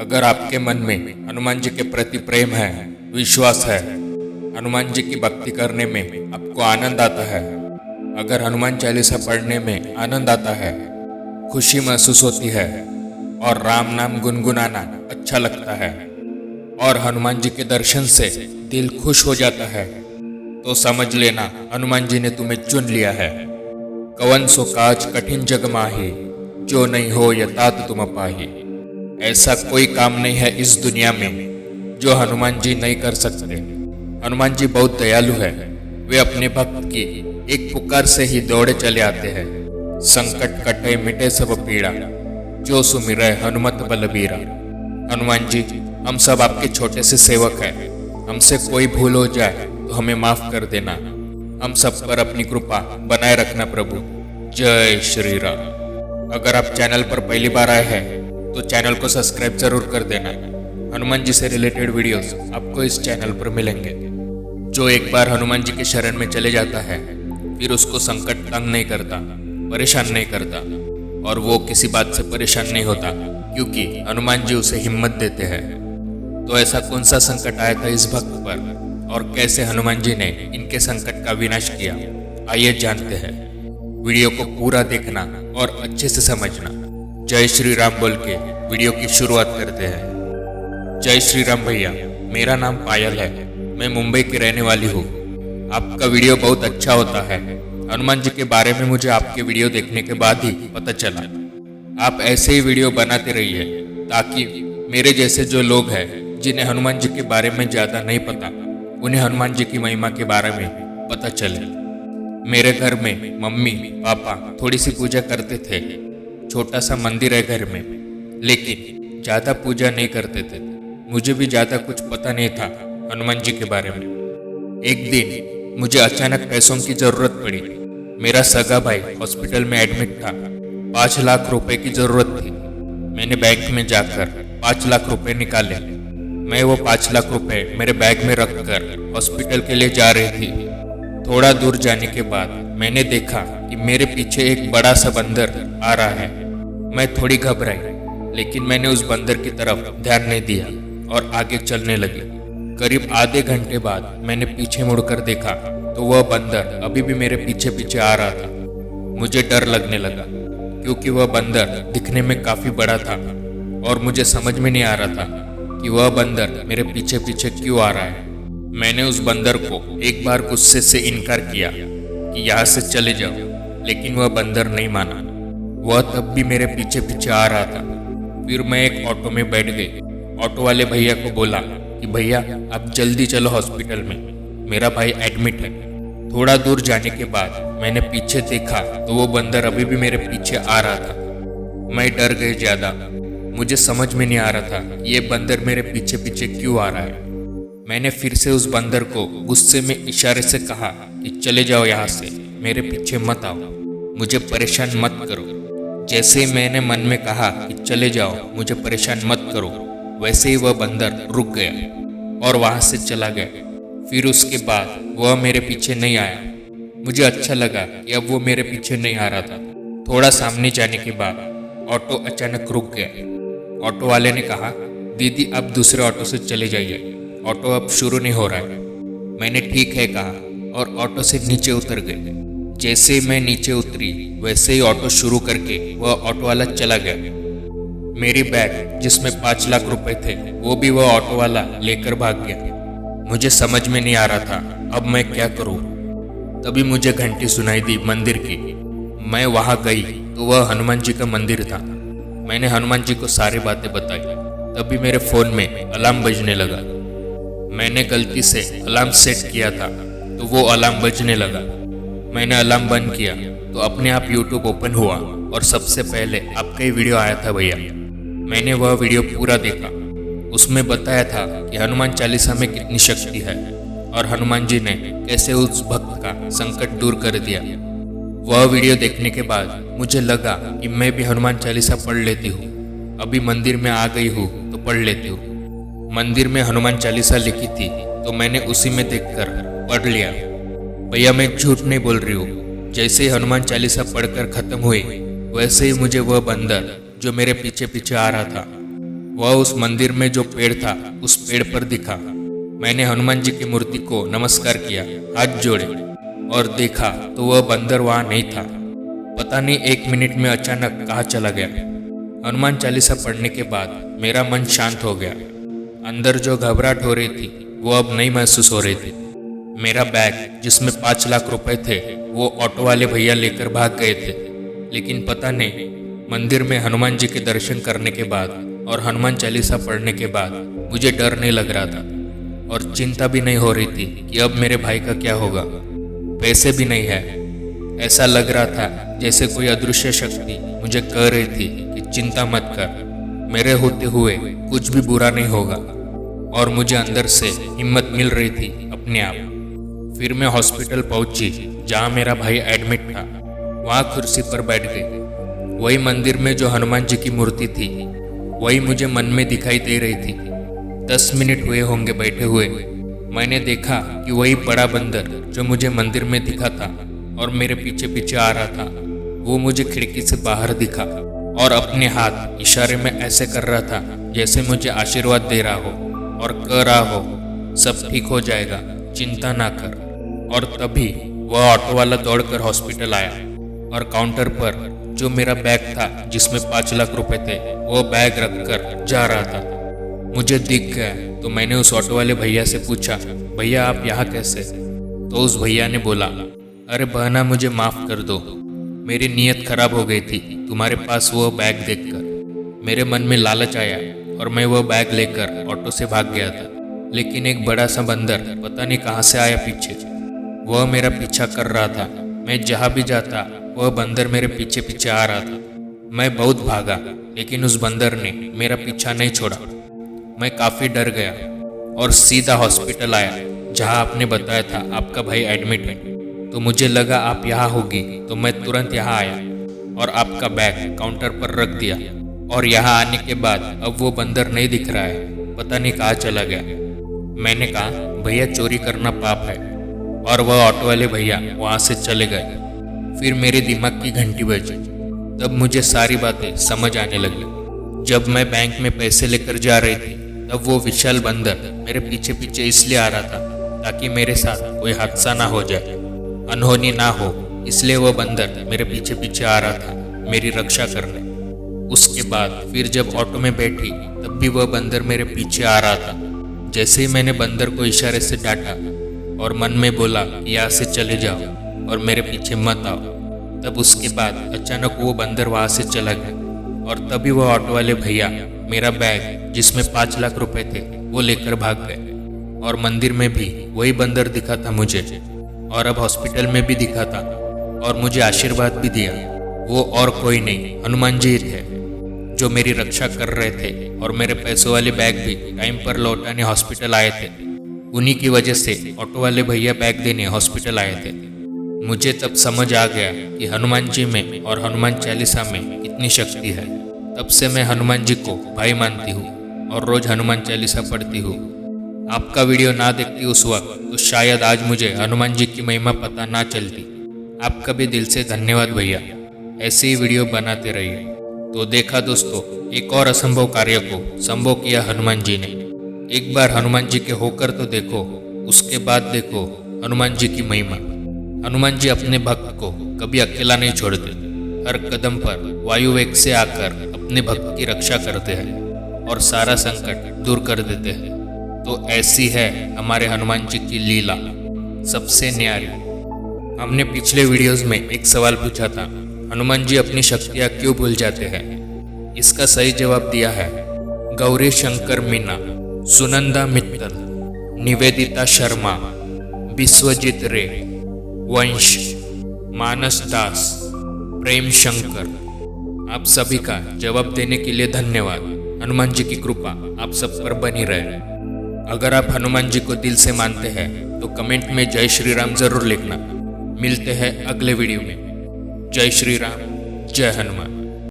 अगर आपके मन में हनुमान जी के प्रति प्रेम है, विश्वास है, हनुमान जी की भक्ति करने में आपको आनंद आता है, अगर हनुमान चालीसा पढ़ने में आनंद आता है, खुशी महसूस होती है और राम नाम गुनगुनाना अच्छा लगता है और हनुमान जी के दर्शन से दिल खुश हो जाता है, तो समझ लेना हनुमान जी ने तुम्हें चुन लिया है। कवन सो काज कठिन जग माही, जो नहीं हो या तात तुम पाही। ऐसा कोई काम नहीं है इस दुनिया में जो हनुमान जी नहीं कर सकते। हनुमान जी बहुत दयालु है। वे अपने भक्त की एक पुकार से ही दौड़े चले आते हैं। संकट कटे मिटे सब पीड़ा, जो सुमिरै हनुमत बलबीरा। हनुमान जी, हम सब आपके छोटे से सेवक हैं। हमसे कोई भूल हो जाए तो हमें माफ कर देना। हम सब पर अपनी कृपा बनाए रखना प्रभु। जय श्री राम। अगर आप चैनल पर पहली बार आए हैं तो चैनल को सब्सक्राइब जरूर कर देना। हनुमान जी से रिलेटेड वीडियोस आपको इस चैनल पर मिलेंगे। जो एक बार हनुमान जी के शरण में चले जाता है फिर उसको संकट तंग नहीं करता, परेशान नहीं करता और वो किसी बात से परेशान नहीं होता, क्योंकि हनुमान जी उसे हिम्मत देते हैं। तो ऐसा कौन सा संकट आया था इस भक्त पर और कैसे हनुमान जी ने इनके संकट का विनाश किया, आइए जानते हैं। वीडियो को पूरा देखना और अच्छे से समझना। जय श्री राम बोल के वीडियो की शुरुआत करते हैं। जय श्री राम भैया, मेरा नाम पायल है। मैं मुंबई की रहने वाली हूँ। आपका वीडियो बहुत अच्छा होता है। हनुमान जी के बारे में मुझे आपके वीडियो देखने के बाद ही पता चला। आप ऐसे ही वीडियो बनाते रहिए ताकि मेरे जैसे जो लोग हैं जिन्हें हनुमान जी के बारे में ज़्यादा नहीं पता, उन्हें हनुमान जी की महिमा के बारे में पता चले। मेरे घर में मम्मी पापा थोड़ी सी पूजा करते थे। छोटा सा मंदिर है घर में, लेकिन ज़्यादा पूजा नहीं करते थे। मुझे भी ज़्यादा कुछ पता नहीं था हनुमान जी के बारे में। एक दिन मुझे अचानक पैसों की ज़रूरत पड़ी। मेरा सगा भाई हॉस्पिटल में एडमिट था। 5 लाख रुपए की ज़रूरत थी। मैंने बैंक में जाकर 5 लाख रुपए निकाले। मैं वो 5 लाख रुपए मेरे बैग में रखकर हॉस्पिटल के लिए जा रही थी। थोड़ा दूर जाने के बाद मैंने देखा कि मेरे पीछे एक बड़ा सा बंदर आ रहा है। मैं थोड़ी घबराई, लेकिन मैंने उस बंदर की तरफ ध्यान नहीं दिया और आगे चलने लगी। करीब आधे घंटे बाद मैंने पीछे मुड़कर देखा तो वह बंदर अभी भी मेरे पीछे पीछे आ रहा था। मुझे डर लगने लगा क्योंकि वह बंदर दिखने में काफी बड़ा था और मुझे समझ में नहीं आ रहा था कि वह बंदर मेरे पीछे पीछे क्यों आ रहा है। मैंने उस बंदर को एक बार गुस्से से इनकार किया कि यहाँ से चले जाओ, लेकिन वह बंदर नहीं माना। वह तब भी मेरे पीछे पीछे आ रहा था। फिर मैं एक ऑटो में बैठ गई। ऑटो वाले भैया को बोला कि भैया आप जल्दी चलो हॉस्पिटल में, मेरा भाई एडमिट है। थोड़ा दूर जाने के बाद मैंने पीछे देखा तो वो बंदर अभी भी मेरे पीछे आ रहा था। मैं डर गई ज़्यादा। मुझे समझ में नहीं आ रहा था कि ये बंदर मेरे पीछे पीछे क्यों आ रहा है। मैंने फिर से उस बंदर को गुस्से में इशारे से कहा कि चले जाओ यहाँ से, मेरे पीछे मत आओ, मुझे परेशान मत करो। जैसे ही मैंने मन में कहा कि चले जाओ, मुझे परेशान मत करो, वैसे ही वह बंदर रुक गया और वहाँ से चला गया। फिर उसके बाद वह मेरे पीछे नहीं आया। मुझे अच्छा लगा कि अब वो मेरे पीछे नहीं आ रहा था। थोड़ा सामने जाने के बाद ऑटो अचानक रुक गया। ऑटो वाले ने कहा, दीदी आप दूसरे ऑटो से चले जाइए, ऑटो अब शुरू नहीं हो रहा है। मैंने ठीक है कहा और ऑटो से नीचे उतर गई। जैसे मैं नीचे उतरी वैसे ही ऑटो शुरू करके वह ऑटो वाला चला गया। मेरी बैग जिसमें 5 लाख रुपए थे वो भी वह ऑटो वाला लेकर भाग गया। मुझे समझ में नहीं आ रहा था अब मैं क्या करूं। तभी मुझे घंटी सुनाई दी मंदिर की। मैं वहां गई तो वह हनुमान जी का मंदिर था। मैंने हनुमान जी को सारी बातें बताई। तभी मेरे फोन में अलार्म बजने लगा। मैंने गलती से अलार्म सेट किया था तो वो अलार्म बजने लगा। मैंने अलार्म बंद किया तो अपने आप यूट्यूब ओपन हुआ और सबसे पहले आपका ही वीडियो आया था भैया। मैंने वह वीडियो पूरा देखा। उसमें बताया था कि हनुमान चालीसा में कितनी शक्ति है और हनुमान जी ने कैसे उस भक्त का संकट दूर कर दिया। वह वीडियो देखने के बाद मुझे लगा कि मैं भी हनुमान चालीसा पढ़ लेती हूँ। अभी मंदिर में आ गई हूँ तो पढ़ लेती हूँ। मंदिर में हनुमान चालीसा लिखी थी तो मैंने उसी में देखकर पढ़ लिया। भैया मैं झूठ नहीं बोल रही हूँ। जैसे ही हनुमान चालीसा पढ़कर खत्म हुई वैसे ही मुझे वह बंदर जो मेरे पीछे पीछे आ रहा था वह उस मंदिर में जो पेड़ था उस पेड़ पर दिखा। मैंने हनुमान जी की मूर्ति को नमस्कार किया, हाथ जोड़े और देखा तो वह बंदर वहां नहीं था। पता नहीं 1 मिनट में अचानक कहाँ चला गया। हनुमान चालीसा पढ़ने के बाद मेरा मन शांत हो गया। अंदर जो घबराहट हो रही थी वो अब नहीं महसूस हो रही थी। मेरा बैग जिसमें 5 लाख रुपए थे वो ऑटो वाले भैया लेकर भाग गए थे। लेकिन पता नहीं, मंदिर में हनुमान जी के दर्शन करने के बाद और हनुमान चालीसा पढ़ने के बाद मुझे डर नहीं लग रहा था और चिंता भी नहीं हो रही थी कि अब मेरे भाई का क्या होगा। पैसे भी नहीं है। ऐसा लग रहा था जैसे कोई अदृश्य शक्ति मुझे कह रही थी कि चिंता मत कर, मेरे होते हुए कुछ भी बुरा नहीं होगा। और मुझे अंदर से हिम्मत मिल रही थी अपने आप। फिर मैं हॉस्पिटल पहुंची जहां मेरा भाई एडमिट था। वहां कुर्सी पर बैठ गई। वही मंदिर में जो हनुमान जी की मूर्ति थी वही मुझे मन में दिखाई दे रही थी। 10 मिनट हुए होंगे बैठे हुए। मैंने देखा कि वही बड़ा बंदर जो मुझे मंदिर में दिखा था और मेरे पीछे पीछे आ रहा था, वो मुझे खिड़की से बाहर दिखा और अपने हाथ इशारे में ऐसे कर रहा था जैसे मुझे आशीर्वाद दे रहा हो और कह रहा हो, सब ठीक हो जाएगा, चिंता ना कर। और तभी वह ऑटो वाला दौड़कर हॉस्पिटल आया और काउंटर पर जो मेरा बैग था जिसमें 5 लाख रुपए थे वो बैग रखकर जा रहा था। मुझे दिख गया तो मैंने उस ऑटो वाले भैया से पूछा, भैया आप यहाँ कैसे? तो उस भैया ने बोला, अरे बहना मुझे माफ कर दो, मेरी नीयत खराब हो गई थी तुम्हारे पास वो बैग देखकर। मेरे मन में लालच आया और मैं वह बैग लेकर ऑटो से भाग गया था। लेकिन एक बड़ा सा बंदर पता नहीं कहाँ से आया पीछे। वह मेरा पीछा कर रहा था। मैं जहाँ भी जाता वह बंदर मेरे पीछे पीछे आ रहा था। मैं बहुत भागा लेकिन उस बंदर ने मेरा पीछा नहीं छोड़ा। मैं काफ़ी डर गया और सीधा हॉस्पिटल आया जहाँ आपने बताया था आपका भाई एडमिट है। तो मुझे लगा आप यहाँ होगी तो मैं तुरंत यहाँ आया और आपका बैग काउंटर पर रख दिया। और यहाँ आने के बाद अब वो बंदर नहीं दिख रहा है, पता नहीं कहाँ चला गया। मैंने कहा, भैया चोरी करना पाप है, और वह ऑटो वाले भैया वहाँ से चले गए। फिर मेरे दिमाग की घंटी बजी। तब मुझे सारी बातें समझ आने लगी। जब मैं बैंक में पैसे लेकर जा रही थी तब वो विशाल बंदर मेरे पीछे पीछे इसलिए आ रहा था ताकि मेरे साथ कोई हादसा ना हो जाए, अनहोनी ना हो, इसलिए वो बंदर मेरे पीछे पीछे आ रहा था मेरी रक्षा करने। उसके बाद फिर जब ऑटो में बैठी तब भी वह बंदर मेरे पीछे आ रहा था। जैसे ही मैंने बंदर को इशारे से डांटा और मन में बोला कि यहाँ से चले जाओ और मेरे पीछे मत आओ, तब उसके बाद अचानक वो बंदर वहाँ से चला गया। और तभी वह ऑटो वाले भैया मेरा बैग जिसमें 5 लाख रुपए थे वो लेकर भाग गए। और मंदिर में भी वही बंदर दिखा था मुझे, और अब हॉस्पिटल में भी दिखा था और मुझे आशीर्वाद भी दिया। वो और कोई नहीं, हनुमान जी थे जो मेरी रक्षा कर रहे थे। और मेरे पैसों वाले बैग भी टाइम पर लौटाने हॉस्पिटल आए थे। उन्हीं की वजह से ऑटो वाले भैया बैग देने हॉस्पिटल आए थे। मुझे तब समझ आ गया कि हनुमान जी में और हनुमान चालीसा में कितनी शक्ति है। तब से मैं हनुमान जी को भाई मानती हूँ और रोज हनुमान चालीसा पढ़ती हूँ। आपका वीडियो ना देखती उस वक्त तो शायद आज मुझे हनुमान जी की महिमा पता ना चलती। आपका भी दिल से धन्यवाद भैया, ऐसे ही वीडियो बनाते रहिए। तो देखा दोस्तों, एक और असंभव कार्य को संभव किया हनुमान जी ने। एक बार हनुमान जी के होकर तो देखो, उसके बाद देखो हनुमान जी की महिमा। हनुमान जी अपने भक्त को कभी अकेला नहीं छोड़ते। हर कदम पर वायु वेग से आकर अपने भक्त की रक्षा करते हैं और सारा संकट दूर कर देते हैं। तो ऐसी है हमारे हनुमान जी की लीला, सबसे न्यारी। हमने पिछले वीडियोस में एक सवाल पूछा था, हनुमान जी अपनी शक्तियाँ क्यों भूल जाते हैं? इसका सही जवाब दिया है गौरी शंकर मीना, सुनंदा मित्तल, निवेदिता शर्मा, विश्वजीत रे, वंश, मानस दास, प्रेम शंकर। आप सभी का जवाब देने के लिए धन्यवाद। हनुमान जी की कृपा आप सब पर बनी रहे। अगर आप हनुमान जी को दिल से मानते हैं तो कमेंट में जय श्री राम जरूर लिखना। मिलते हैं अगले वीडियो में। जय श्री राम, जय हनुमान।